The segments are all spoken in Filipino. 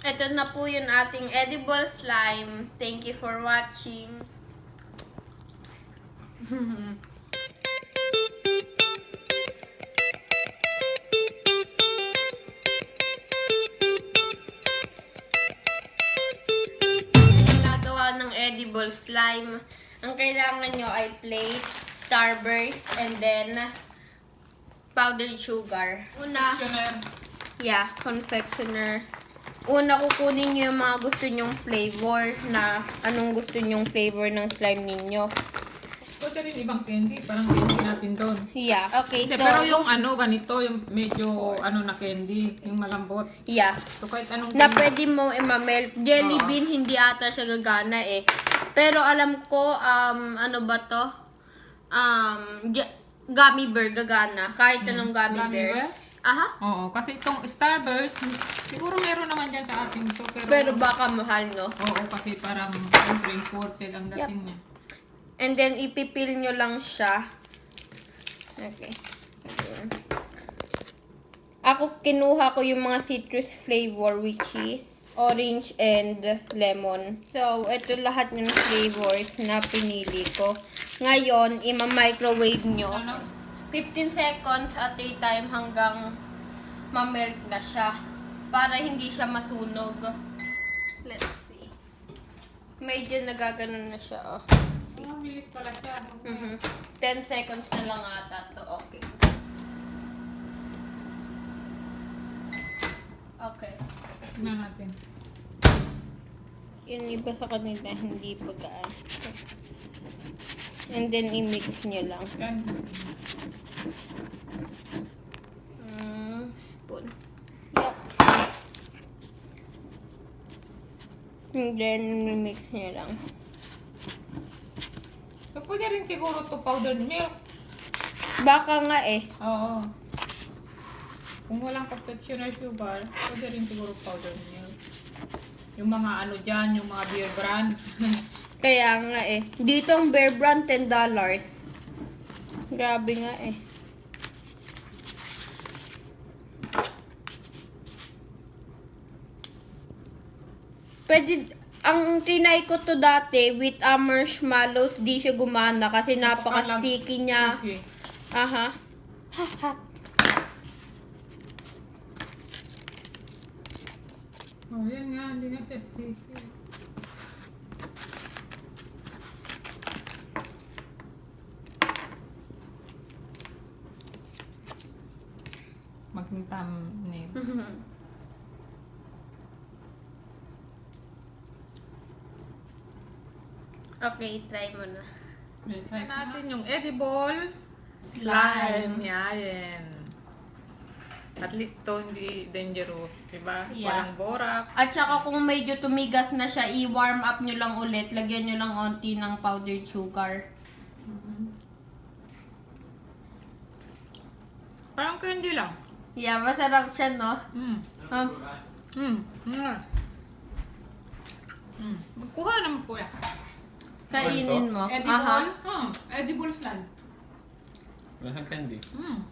Ito na po yung ating edible slime. Thank you for watching. Nagawa ng edible slime. Ang kailangan nyo ay plate, starburst, and then powdered sugar. Una, confectioner. Una, kukunin nyo yung mga gusto nyong flavor na anong gusto nyong flavor ng slime ninyo. Pwede rin ibang candy, parang candy natin doon. Yeah, okay. So, Pero yung ganito, yung medyo na candy, yung malambot. yeah. So kahit anong Na candy. pwede mo i-melt. Jelly bean, hindi ata siya gagana eh. Pero alam ko, ano ba to? Gummy bear gagana. Kahit anong gummy Gummy bears. bear? Aha. Oo, kasi itong Starburst, siguro meron naman dyan sa ating to. Pero baka mahal, no? Oo, kasi parang imported ang dating niya. And then, ipipil nyo lang siya. Okay. Ayan. Ako, kinuha ko yung mga citrus flavor, which is orange and lemon. So, ito lahat yung flavors na pinili ko. Ngayon, ima-microwave nyo. 15 seconds at a time hanggang ma-melt na siya. Para hindi siya masunog. Let's see. Medyo nagaganon na siya, oh. Bilis pala siya. Okay. 10 seconds na lang ata to. Okay. Okay. Tingnan natin. Yung iba sa kanila, hindi pagkaan. And then, i-mix nyo lang. Yan. Spoon. Yup. And then, i-mix nyo lang. So pwede rin siguro to powdered milk. Baka nga eh. Oo. Kung walang confectioner sugar, pwede rin siguro powdered milk. Yung mga dyan, yung mga beer brand. Kaya nga eh. Dito ang Bear Brand, $10. Grabe nga eh. Pwede, ang trinay ko to dati with marshmallows, di siya gumana kasi napaka-sticky niya. Okay. Aha. Ha. Oh, yan nga, hindi nga siya sticky. Maging thumbnail. Okay, try mo na. Try natin yung edible slime. Yan. At least to hindi dangerous, diba? Yeah. Walang borak. At saka kung medyo tumigas na siya, i-warm up nyo lang ulit. Lagyan nyo lang onti ng powdered sugar. Parang candy lang. Yeah, masarap siya, no? Magkuha naman po yan. Kainin mo. Edible? Edible slime. Walang candy.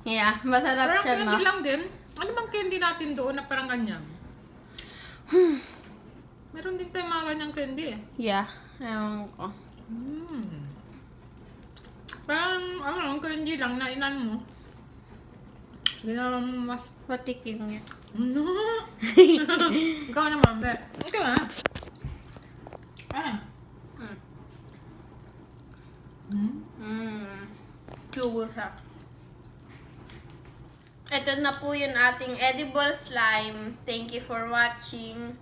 Yeah, masarap Parang siya, no? candy lang din. Ano bang candy natin doon na parang ganyan? Meron din tayo mga ganyang candy eh. Yeah, ewan ko. Parang candy lang na inan mo. Ginawa mo mas... Patikim niya. Ano? Ikaw naman, be. Ikaw ah. Chewy siya. Ito na po yung ating edible slime. Thank you for watching.